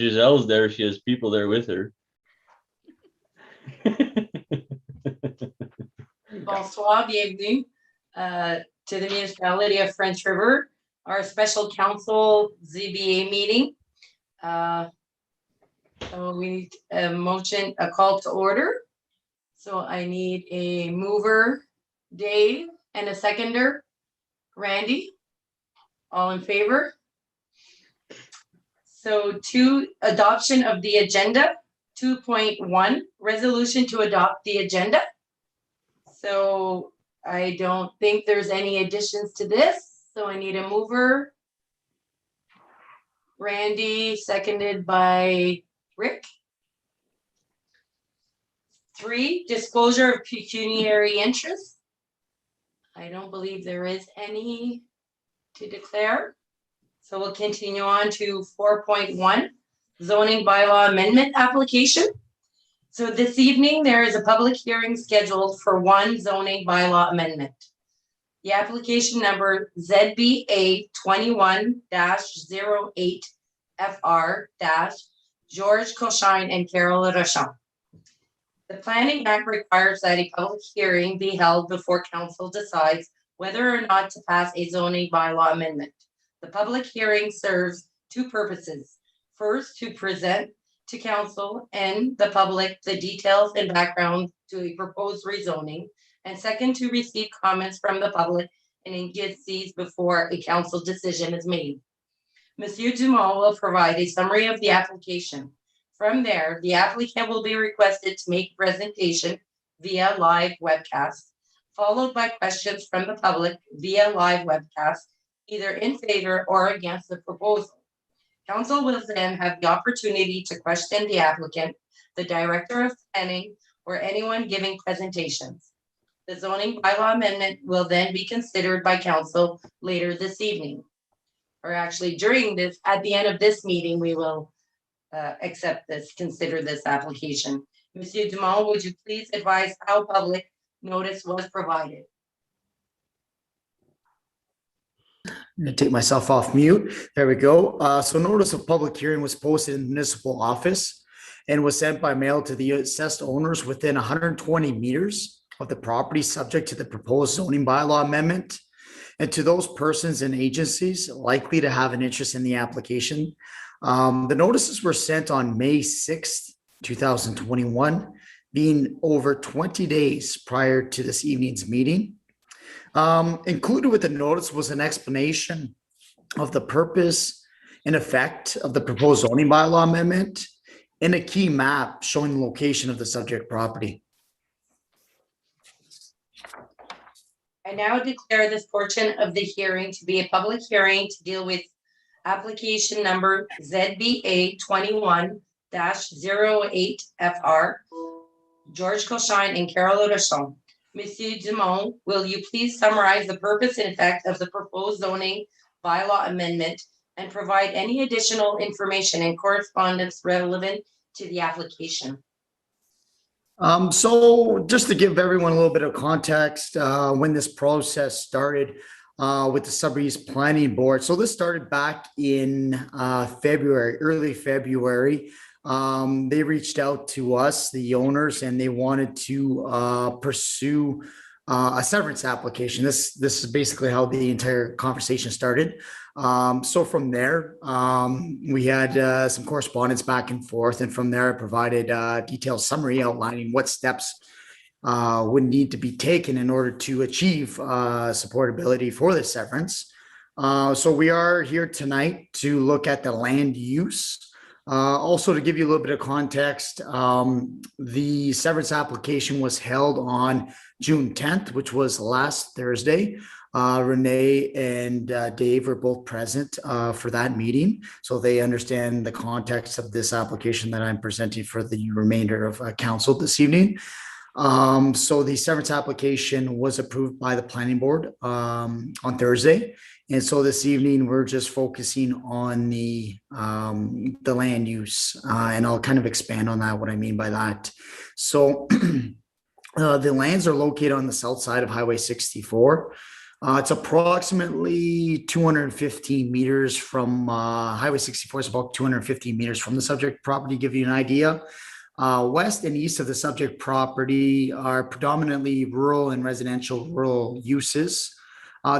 Giselle's there. She has people there with her. Bonsoir, bienvenue to the municipality of French River, our special council ZBA meeting. So we need a motion, a call to order. So I need a mover, Dave, and a seconder, Randy. All in favor? So adoption of the agenda, 2.1, resolution to adopt the agenda. So I don't think there's any additions to this. So I need a mover. Randy, seconded by Rick. 3, disclosure of pecuniary interest. I don't believe there is any to declare. So we'll continue on to 4.1, zoning bylaw amendment application. So this evening, there is a public hearing scheduled for one zoning bylaw amendment. The application number ZBA 21-08 FR- George Cochine and Carol Rochon. The Planning Act requires that a public hearing be held before council decides whether or not to pass a zoning bylaw amendment. The public hearing serves 2 purposes. First, to present to council and the public the details and background to a proposed rezoning, and second, to receive comments from the public and engage these before a council decision is made. Monsieur Dumont will provide a summary of the application. From there, the applicant will be requested to make a presentation via live webcast, followed by questions from the public via live webcast, either in favor or against the proposal. Council will then have the opportunity to question the applicant, the director of planning, or anyone giving presentations. The zoning bylaw amendment will then be considered by council later this evening. Or actually during this, at the end of this meeting, we will consider this application. Monsieur Dumont, would you please advise how public notice was provided? I'm going to take myself off mute. There we go. So notice of public hearing was posted in the municipal office and was sent by mail to the assessed owners within 120 meters of the property subject to the proposed zoning bylaw amendment, and to those persons and agencies likely to have an interest in the application. The notices were sent on May 6th, 2021, being over 20 days prior to this evening's meeting. Included with the notice was an explanation of the purpose and effect of the proposed zoning bylaw amendment and a key map showing the location of the subject property. I now declare this portion of the hearing to be a public hearing to deal with application number ZBA 21-08 FR, George Cochine and Carol Rochon. Monsieur Dumont, will you please summarize the purpose and effect of the proposed zoning bylaw amendment and provide any additional information and correspondence relevant to the application? So just to give everyone a little bit of context, when this process started with the Sudbury East Planning Board. So this started back in February, early February. They reached out to us, the owners, and they wanted to pursue a severance application. This is basically how the entire conversation started. So from there, we had some correspondence back and forth, and from there I provided a detailed summary outlining what steps would need to be taken in order to achieve supportability for the severance. So we are here tonight to look at the land use. Also, to give you a little bit of context, the severance application was held on June 10th, which was last Thursday. Renee and Dave were both present for that meeting, so they understand the context of this application that I'm presenting for the remainder of council this evening. So the severance application was approved by the planning board on Thursday. And so this evening, we're just focusing on the land use, and I'll kind of expand on that, what I mean by that. So the lands are located on the south side of Highway 64. It's approximately 215 meters from Highway 64. It's about 215 meters from the subject property, to give you an idea. West and east of the subject property are predominantly rural and residential rural uses.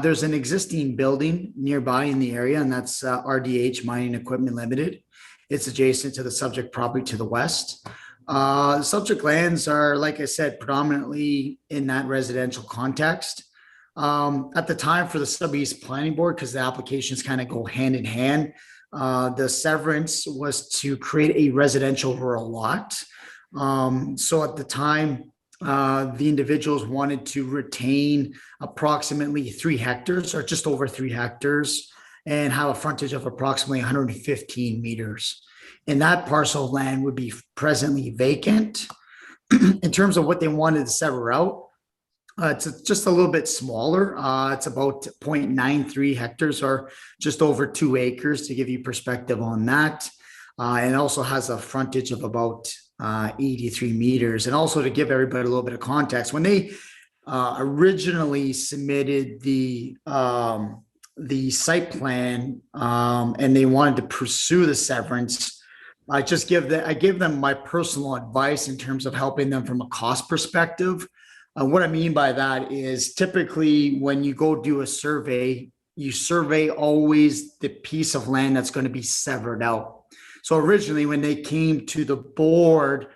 There's an existing building nearby in the area, and that's RDH Mining Equipment Limited. It's adjacent to the subject property to the west. Subject lands are, like I said, predominantly in that residential context. At the time for the Sub-East Planning Board, because the applications kind of go hand in hand, the severance was to create a residential rural lot. So at the time, the individuals wanted to retain approximately 3 hectares or just over 3 hectares and have a frontage of approximately 115 meters. And that parcel of land would be presently vacant. In terms of what they wanted to sever out, it's just a little bit smaller. It's about 0.93 hectares or just over 2 acres to give you perspective on that. And it also has a frontage of about 83 meters. And also to give everybody a little bit of context, when they originally submitted the site plan and they wanted to pursue the severance, I give them my personal advice in terms of helping them from a cost perspective. What I mean by that is typically when you go do a survey, you survey always the piece of land that's going to be severed out. So originally when they came to the board,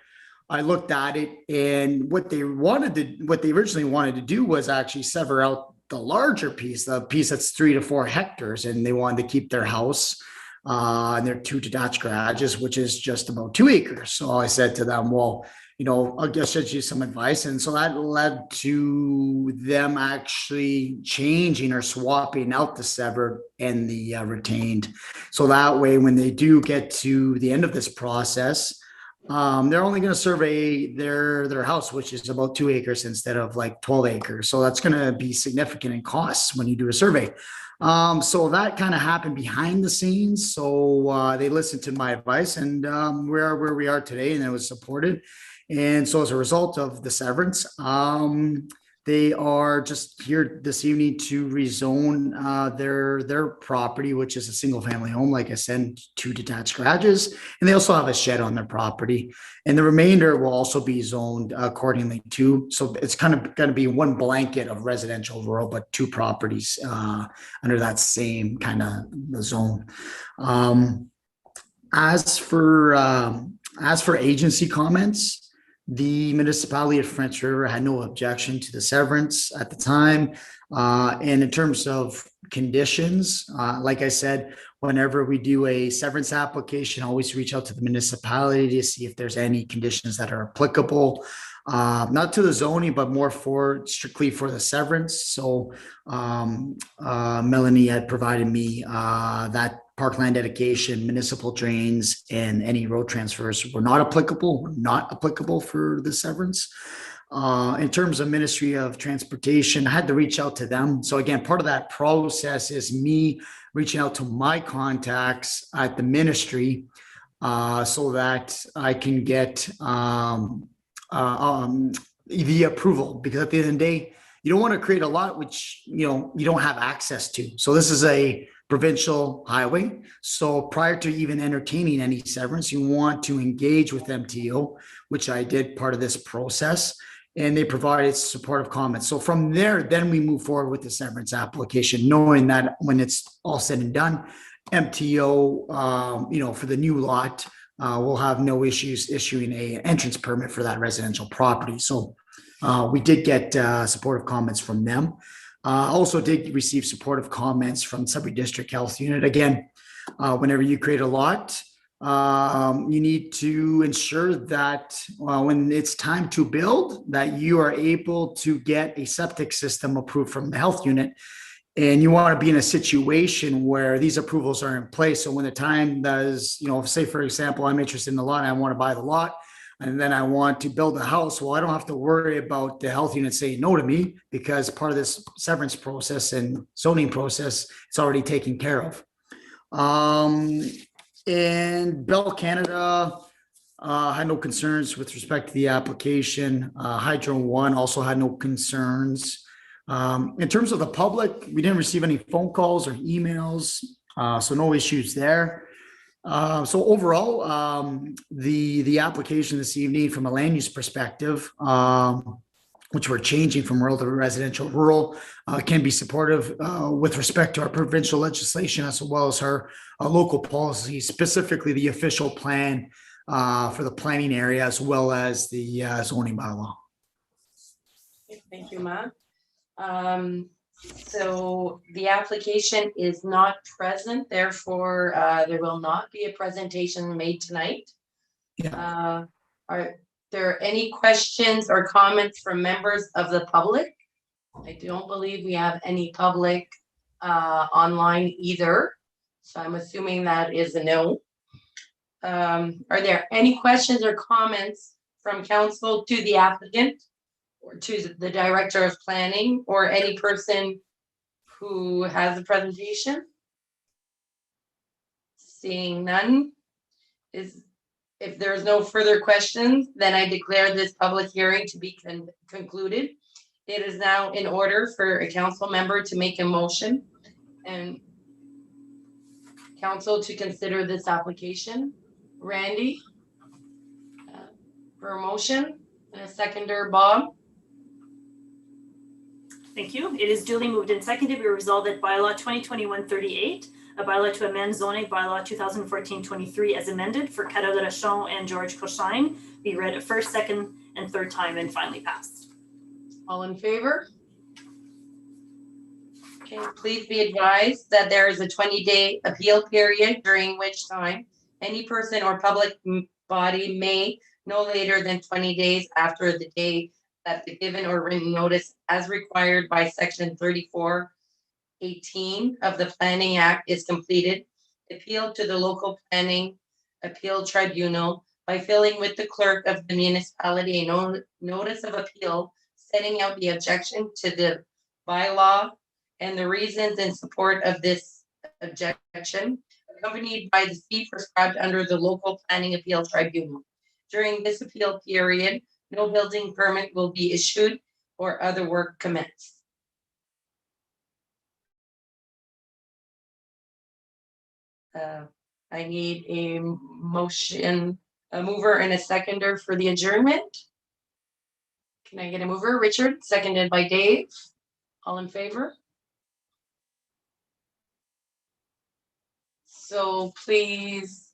I looked at it, and what they originally wanted to do was actually sever out the larger piece, the piece that's 3 to 4 hectares, and they wanted to keep their house and their 2 detached garages, which is just about 2 acres. So I said to them, well, I'll just get you some advice. And so that led to them actually changing or swapping out the severed and the retained. So that way, when they do get to the end of this process, they're only going to survey their house, which is about 2 acres instead of like 12 acres. So that's going to be significant in costs when you do a survey. So that kind of happened behind the scenes. So they listened to my advice, and we are where we are today, and it was supported. And so as a result of the severance, they are just here this evening to rezone their property, which is a single family home, like I said, 2 detached garages. And they also have a shed on their property. And the remainder will also be zoned accordingly too. So it's kind of going to be one blanket of residential rural, but 2 properties under that same kind of zone. As for agency comments, the municipality of French River had no objection to the severance at the time. And in terms of conditions, like I said, whenever we do a severance application, always reach out to the municipality to see if there's any conditions that are applicable, not to the zoning, but more strictly for the severance. So Melanie had provided me that parkland dedication, municipal drains, and any road transfers were not applicable for the severance. In terms of Ministry of Transportation, I had to reach out to them. So again, part of that process is me reaching out to my contacts at the ministry so that I can get the approval, because at the end of the day, you don't want to create a lot which you don't have access to. So this is a provincial highway. So prior to even entertaining any severance, you want to engage with MTO, which I did part of this process, and they provided supportive comments. So from there, then we move forward with the severance application, knowing that when it's all said and done, MTO, for the new lot, will have no issues issuing an entrance permit for that residential property. So we did get supportive comments from them. Also did receive supportive comments from Sudbury District Health Unit. Again, whenever you create a lot, you need to ensure that when it's time to build, that you are able to get a septic system approved from the health unit. And you want to be in a situation where these approvals are in place. So when the time does, say, for example, I'm interested in the lot and I want to buy the lot, and then I want to build a house. Well, I don't have to worry about the health unit saying no to me, because part of this severance process and zoning process, it's already taken care of. And Bell Canada had no concerns with respect to the application. Hydro One also had no concerns. In terms of the public, we didn't receive any phone calls or emails, so no issues there. So overall, the application this evening from a land use perspective, which we're changing from rural to residential rural, can be supportive with respect to our provincial legislation as well as our local policies, specifically the official plan for the planning area as well as the zoning bylaw. Thank you, Matt. So the application is not present, therefore there will not be a presentation made tonight. Yeah. Are there any questions or comments from members of the public? I don't believe we have any public online either, so I'm assuming that is a no. Are there any questions or comments from council to the applicant or to the director of planning or any person who has a presentation? Seeing none, if there's no further questions, then I declare this public hearing to be concluded. It is now in order for a council member to make a motion and council to consider this application. Randy, for a motion, and a seconder, Bob. Thank you. It is duly moved and seconded. We resolve that bylaw 2021-38, a bylaw to amend zoning bylaw 2014-23 as amended for Carré-Larochon and George Coshine be read a first, second, and third time and finally passed. All in favor? Okay, please be advised that there is a 20-day appeal period during which time any person or public body may no later than 20 days after the day that the given or written notice as required by section 3418 of the Planning Act is completed, appeal to the local planning appeal tribunal by filling with the clerk of the municipality a notice of appeal setting out the objection to the bylaw and the reasons in support of this objection, accompanied by the fee prescribed under the local planning appeal tribunal. During this appeal period, no building permit will be issued or other work commenced. I need a motion, a mover and a seconder for the adjournment. Can I get a mover? Richard, seconded by Dave. All in favor? So please.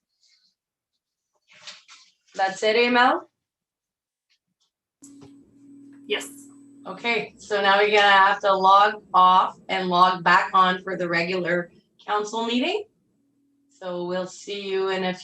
That's it, Amel? Yes. Okay, so now we're gonna have to log off and log back on for the regular council meeting. So we'll see you in a few